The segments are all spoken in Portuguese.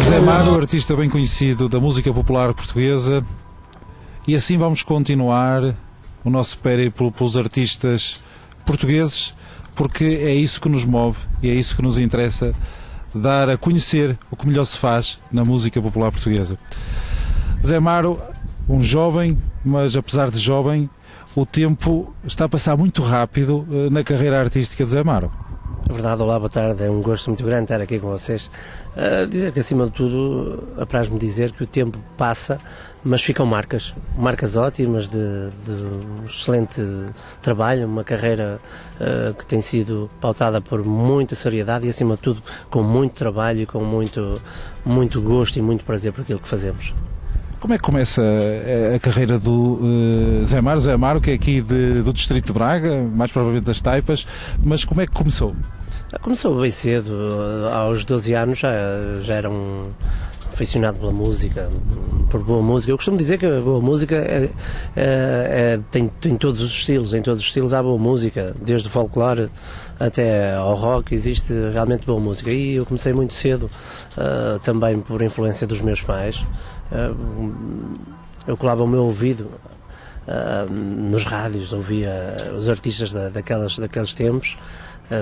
Zé Mário, artista bem conhecido da música popular portuguesa, e assim vamos continuar o nosso périplo pelos artistas portugueses, porque é isso que nos move e é isso que nos interessa, dar a conhecer o que melhor se faz na música popular portuguesa. Zé Mário, um jovem, mas apesar de jovem, o tempo está a passar muito rápido na carreira artística de Zé Mário. É verdade, olá, boa tarde, é um gosto muito grande estar aqui com vocês. Dizer que, acima de tudo, apraz-me dizer que o tempo passa, mas ficam marcas ótimas de um excelente trabalho, uma carreira que tem sido pautada por muita seriedade e, acima de tudo, com muito trabalho e com muito gosto e muito prazer por aquilo que fazemos. Como é que começa a carreira do Zé Mário? Zé Mário, que é aqui do distrito de Braga, mais provavelmente das Taipas, mas como é que começou? Começou bem cedo, aos 12 anos já era um aficionado pela música, por boa música. Eu costumo dizer que a boa música tem todos os estilos, em todos os estilos há boa música, desde o folclore até ao rock, existe realmente boa música. E eu comecei muito cedo, também por influência dos meus pais. Eu colava o meu ouvido nos rádios, ouvia os artistas daqueles tempos.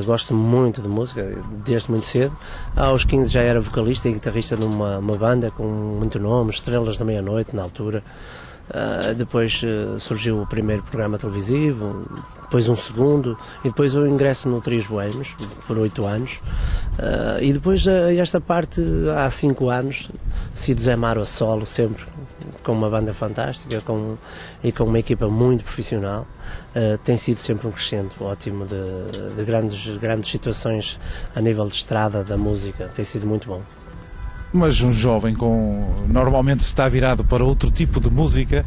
Gosto muito de música, desde muito cedo. Aos 15 já era vocalista e guitarrista numa banda com muito nome, Estrelas da Meia-Noite, na altura. Depois surgiu o primeiro programa televisivo, depois um segundo, e depois o ingresso no Trio Boêmios, por 8 anos. E depois, esta parte, há 5 anos, sido Zé Mário a solo, sempre com uma banda fantástica e com uma equipa muito profissional. Tem sido sempre um crescente ótimo de grandes situações a nível de estrada da música, tem sido muito bom. Mas um jovem normalmente está virado para outro tipo de música,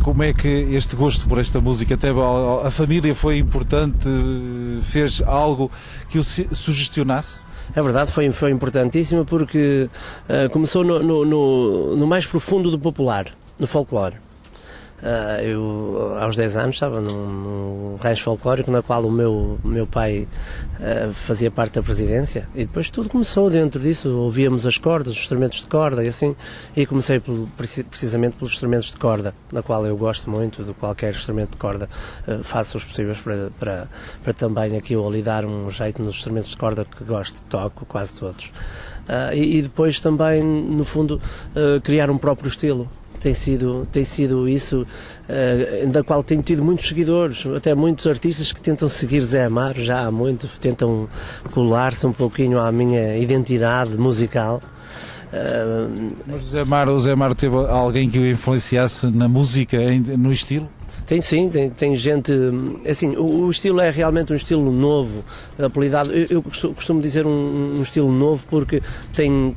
como é que este gosto por esta música, até a família foi importante, fez algo que o sugestionasse? É verdade, foi importantíssimo porque começou no mais profundo do popular, no folclore. Eu, aos 10 anos, estava num rancho folclórico na qual o meu pai fazia parte da presidência, e depois tudo começou dentro disso. Ouvíamos as cordas, os instrumentos de corda e assim, e comecei precisamente pelos instrumentos de corda, na qual eu gosto muito, de qualquer instrumento de corda. Faço os possíveis para também aqui ou ali dar um jeito nos instrumentos de corda que gosto, toco quase todos. E depois também, no fundo, criar um próprio estilo. Tem sido isso, da qual tenho tido muitos seguidores, até muitos artistas que tentam seguir Zé Mário já há muito, tentam colar-se um pouquinho à minha identidade musical. Mas o Zé Mário teve alguém que o influenciasse na música, no estilo? Tem sim, tem gente, assim, o estilo é realmente um estilo novo, apelidado, eu costumo dizer um estilo novo porque tem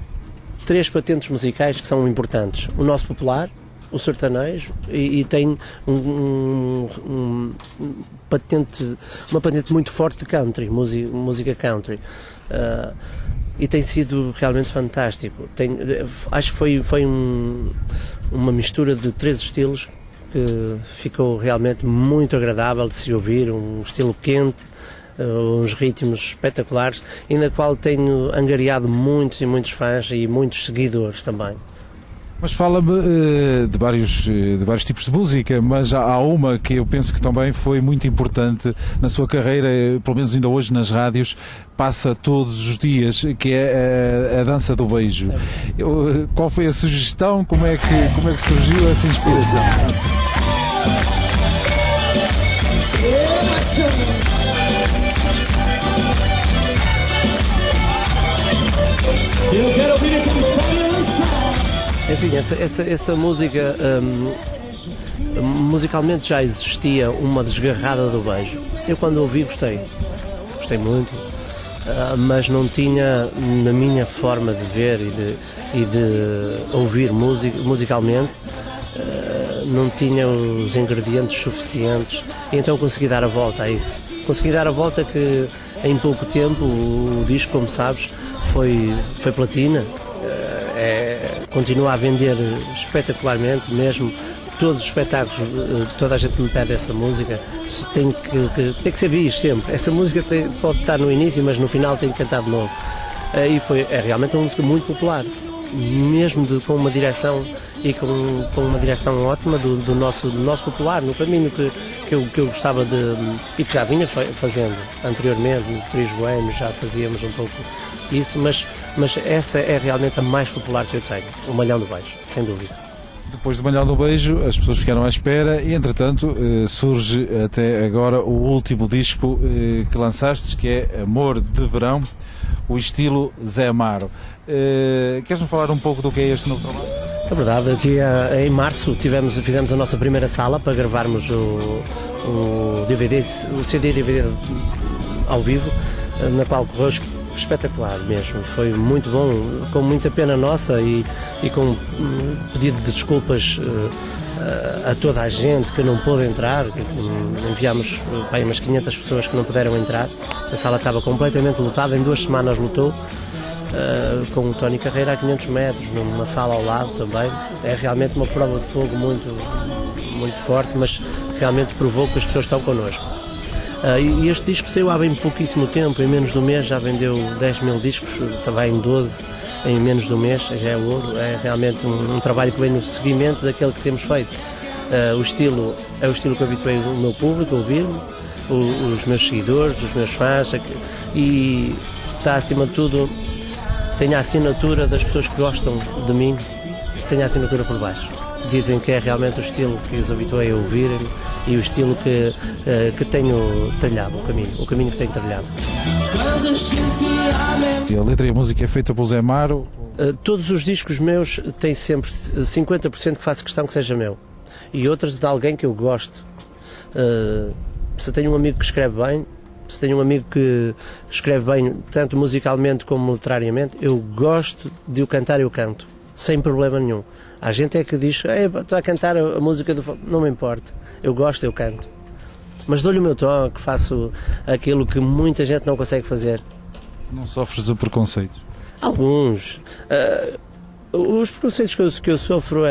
3 patentes musicais que são importantes: o nosso popular, o sertanejo e tem uma patente muito forte de country, música country. E tem sido realmente fantástico. Acho que foi uma mistura de 3 estilos que ficou realmente muito agradável de se ouvir, um estilo quente, uns ritmos espetaculares, e na qual tenho angariado muitos e muitos fãs e muitos seguidores também. Mas fala-me de vários tipos de música, mas há uma que eu penso que também foi muito importante na sua carreira, pelo menos ainda hoje nas rádios, passa todos os dias, que é a dança do beijo. Qual foi a sugestão? Como é que surgiu essa inspiração? Eu quero ouvir aquele dança. Assim, essa música, musicalmente já existia uma desgarrada do beijo. Eu quando ouvi gostei muito, mas não tinha, na minha forma de ver e de ouvir musicalmente, não tinha os ingredientes suficientes, e então consegui dar a volta a isso. Consegui dar a volta que em pouco tempo o disco, como sabes, foi platina, continua a vender espetacularmente, mesmo todos os espetáculos, toda a gente me pede essa música, tem que ser bis sempre. Essa música pode estar no início, mas no final tem que cantar de novo. E é realmente uma música muito popular, mesmo com uma direção e com uma direção ótima do nosso popular, no caminho que eu gostava de, e que já vinha fazendo anteriormente, no Tris Boêmios já fazíamos um pouco isso, mas essa é realmente a mais popular que eu tenho, o Malhão do Beijo, sem dúvida. Depois do Malhão do Beijo, as pessoas ficaram à espera e, entretanto, surge até agora o último disco que lançastes, que é Amor de Verão, o estilo Zé Amaro. Queres-me falar um pouco do que é este novo trabalho? É verdade, aqui em março fizemos a nossa primeira sala para gravarmos o DVD, o CD e DVD ao vivo, na qual correu espetacular mesmo, foi muito bom, com muita pena nossa e com pedido de desculpas a toda a gente que não pôde entrar, enviámos bem umas 500 pessoas que não puderam entrar, a sala estava completamente lotada, em 2 semanas lotou, com o Tony Carreira a 500 metros, numa sala ao lado também, é realmente uma prova de fogo muito forte, mas realmente provou que as pessoas estão connosco. E este disco saiu há bem pouquíssimo tempo, em menos de um mês já vendeu 10 mil discos, também em 12 em menos de um mês, já é ouro, é realmente um trabalho que vem no seguimento daquele que temos feito. O estilo é o estilo que eu habituei o meu público a ouvir-me, os meus seguidores, os meus fãs, e está acima de tudo, tem a assinatura das pessoas que gostam de mim, tem a assinatura por baixo. Dizem que é realmente o estilo que os habituei a ouvirem e o estilo que tenho trilhado, o caminho que tenho trilhado. E a letra e a música é feita pelo Zé Amaro? Todos os discos meus têm sempre 50% que faço questão que seja meu e outros de alguém que eu gosto. Se tenho um amigo que escreve bem, se tenho um amigo que escreve bem tanto musicalmente como literariamente, eu gosto de o cantar e eu canto, sem problema nenhum. Há gente é que diz, estou a cantar a música do... Não me importa, eu gosto, eu canto. Mas dou-lhe o meu toque, faço aquilo que muita gente não consegue fazer. Não sofres de preconceitos? Alguns. Os preconceitos que eu sofro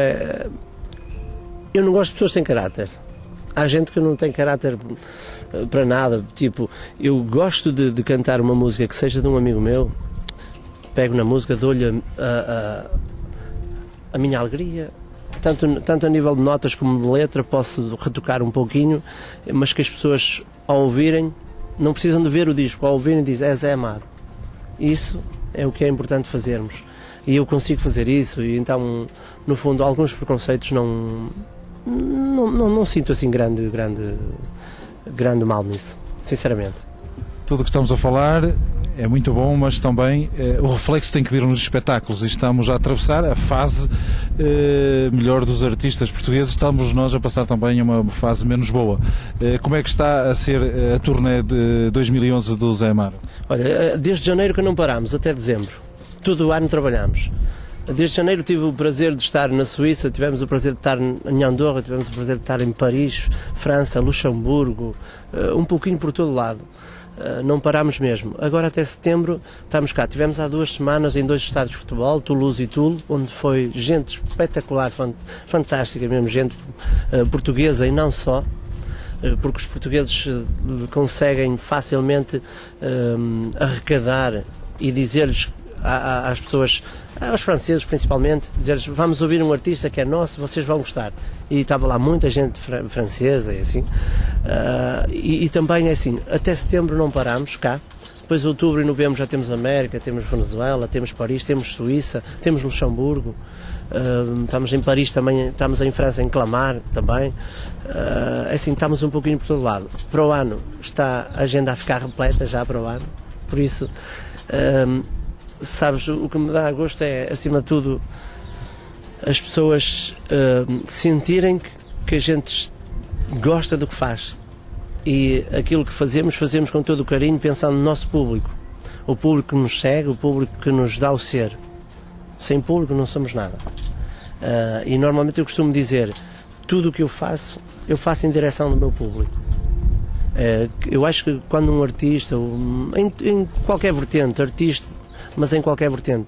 eu não gosto de pessoas sem caráter. Há gente que não tem caráter para nada. Tipo, eu gosto de cantar uma música que seja de um amigo meu, pego na música, dou-lhe a minha alegria, tanto a nível de notas como de letra, posso retocar um pouquinho, mas que as pessoas, ao ouvirem, não precisam de ver o disco, ao ouvirem dizem, é Zé Amaro. Isso é o que é importante fazermos. E eu consigo fazer isso, e então, no fundo, alguns preconceitos não sinto assim grande mal nisso, sinceramente. Tudo o que estamos a falar é muito bom, mas também o reflexo tem que vir nos espetáculos e estamos a atravessar a fase melhor dos artistas portugueses, estamos nós a passar também uma fase menos boa. Como é que está a ser a turnê de 2011 do Zé Amaro? Olha, desde janeiro que não paramos, até dezembro, todo o ano trabalhamos. Desde janeiro tive o prazer de estar na Suíça, tivemos o prazer de estar em Andorra, tivemos o prazer de estar em Paris, França, Luxemburgo, um pouquinho por todo lado. Não parámos mesmo. Agora até setembro estamos cá. Tivemos há 2 semanas em 2 estádios de futebol, Toulouse e Toul, onde foi gente espetacular, fantástica mesmo, gente portuguesa e não só, porque os portugueses conseguem facilmente arrecadar e dizer-lhes às pessoas, aos franceses principalmente, dizer-lhes, vamos ouvir um artista que é nosso, vocês vão gostar. E estava lá muita gente francesa e assim, e também é assim, até setembro não paramos cá, depois outubro e novembro já temos América, temos Venezuela, temos Paris, temos Suíça, temos Luxemburgo, estamos em Paris também, estamos em França em Clamart também, assim, estamos um pouquinho por todo lado. Para o ano está a agenda a ficar repleta já para o ano, por isso... sabes, o que me dá gosto é, acima de tudo, as pessoas sentirem que a gente gosta do que faz e aquilo que fazemos com todo o carinho, pensando no nosso público, o público que nos segue, o público que nos dá o ser. Sem público não somos nada. E normalmente eu costumo dizer, tudo o que eu faço em direção do meu público. Eu acho que quando um artista, em qualquer vertente, artista, mas em qualquer vertente,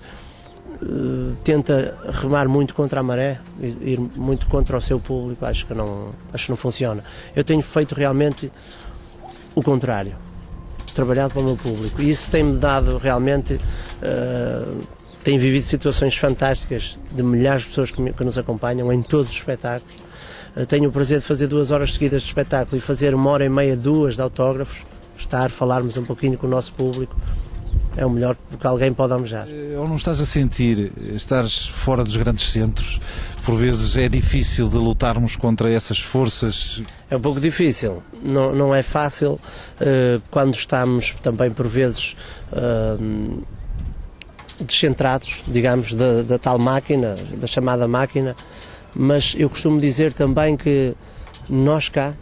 tenta remar muito contra a maré, ir muito contra o seu público, acho que não funciona. Eu tenho feito realmente o contrário, trabalhado para o meu público, e isso tem-me dado realmente, tenho vivido situações fantásticas de milhares de pessoas que nos acompanham em todos os espetáculos. Tenho o prazer de fazer 2 horas seguidas de espetáculo e fazer 1h30, 2 de autógrafos, falarmos um pouquinho com o nosso público. É o melhor que alguém pode almejar. Ou não estás a sentir, estares fora dos grandes centros, por vezes é difícil de lutarmos contra essas forças? É um pouco difícil, não é fácil quando estamos também por vezes descentrados, digamos, da tal máquina, da chamada máquina, mas eu costumo dizer também que nós cá,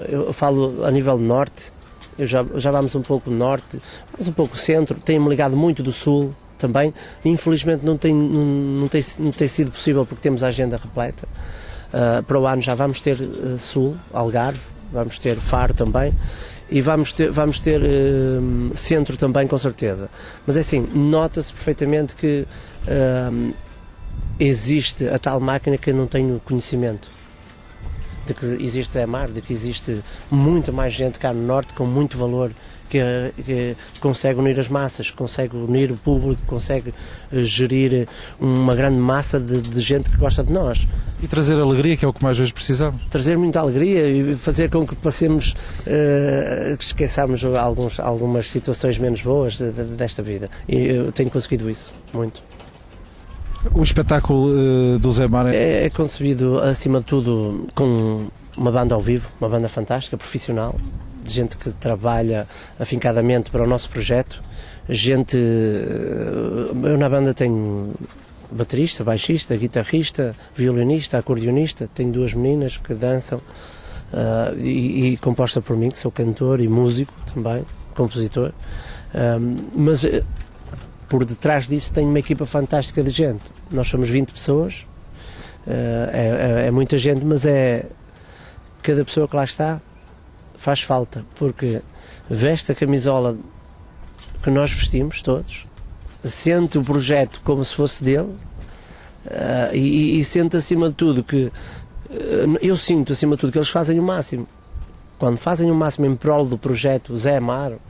eu falo a nível norte, já vamos um pouco norte, vamos um pouco centro, tem-me ligado muito do sul também, infelizmente não tem sido possível porque temos a agenda repleta. Para o ano já vamos ter sul, Algarve, vamos ter Faro também, e vamos ter centro também, com certeza. Mas é assim, nota-se perfeitamente que existe a tal máquina que eu não tenho conhecimento. De que existe Zé Mar, de que existe muita mais gente cá no Norte com muito valor, que consegue unir as massas, consegue unir o público, consegue gerir uma grande massa de gente que gosta de nós. E trazer alegria, que é o que mais hoje precisamos. Trazer muita alegria e fazer com que passemos, que esqueçamos algumas situações menos boas desta vida. E eu tenho conseguido isso, muito. O espetáculo do Zé Mar é concebido, acima de tudo, com uma banda ao vivo, uma banda fantástica, profissional, de gente que trabalha afincadamente para o nosso projeto. Eu na banda tenho baterista, baixista, guitarrista, violinista, acordeonista, tenho 2 meninas que dançam, e composta por mim, que sou cantor e músico também, compositor, mas por detrás disso tenho uma equipa fantástica de gente. Nós somos 20 pessoas, é muita gente, mas cada pessoa que lá está faz falta, porque veste a camisola que nós vestimos todos, sente o projeto como se fosse dele, e sente acima de tudo que eu sinto acima de tudo que eles fazem o máximo. Quando fazem o máximo em prol do projeto, o Zé Amaro,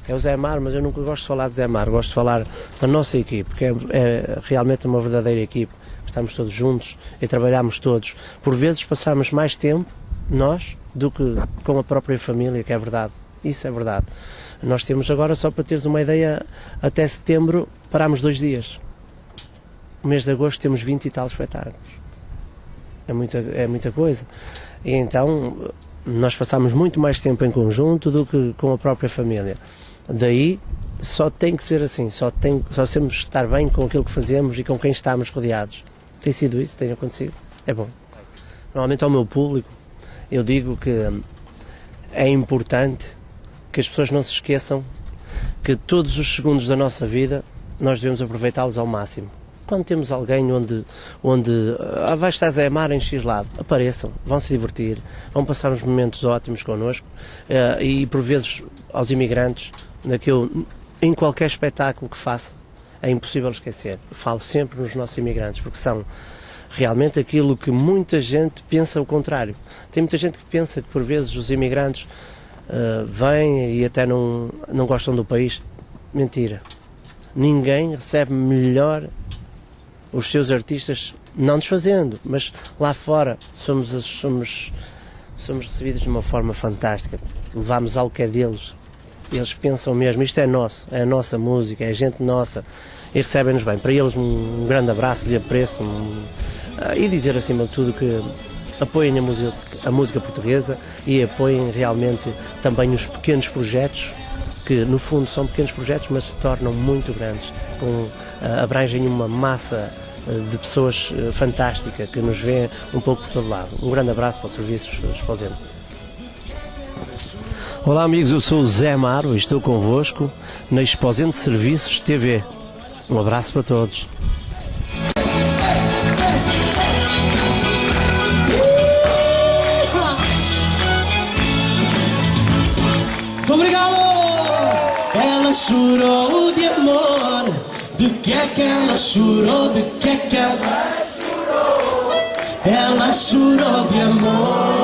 é o Zé Amaro, mas eu nunca gosto de falar de Zé Amaro, gosto de falar da nossa equipe, que é realmente uma verdadeira equipe. Estamos todos juntos e trabalhamos todos. Por vezes passamos mais tempo, nós, do que com a própria família, que é verdade. Isso é verdade. Nós temos agora, só para teres uma ideia, até setembro parámos 2 dias. No mês de agosto temos 20 e tal espetáculos. É muita coisa. E então nós passamos muito mais tempo em conjunto do que com a própria família. Daí só tem que ser assim, só temos que estar bem com aquilo que fazemos e com quem estamos rodeados. Tem sido isso, tem acontecido, é bom. Normalmente ao meu público eu digo que é importante que as pessoas não se esqueçam que todos os segundos da nossa vida nós devemos aproveitá-los ao máximo. Quando temos alguém onde vai estar Zé Mar em X lado, apareçam, vão se divertir, vão passar uns momentos ótimos connosco, e por vezes aos imigrantes, em qualquer espetáculo que faça, é impossível esquecer. Falo sempre nos nossos imigrantes, porque são realmente aquilo que muita gente pensa o contrário. Tem muita gente que pensa que por vezes os imigrantes vêm e até não gostam do país. Mentira. Ninguém recebe melhor os seus artistas, não desfazendo, mas lá fora somos recebidos de uma forma fantástica. Levamos algo que é deles. Eles pensam mesmo, isto é nosso, é a nossa música, é a gente nossa, e recebem-nos bem. Para eles um grande abraço, lhe apreço, e dizer acima de tudo que apoiem a música portuguesa e apoiem realmente também os pequenos projetos, que no fundo são pequenos projetos, mas se tornam muito grandes, abrangem uma massa de pessoas fantástica que nos vê um pouco por todo lado. Um grande abraço para o Serviços Exposente. Olá amigos, eu sou o Zé Amaro e estou convosco na Exposente Serviços TV. Um abraço para todos. Obrigado! Ela chorou de amor De que é que ela chorou? De que é que ela chorou? Ela chorou de amor.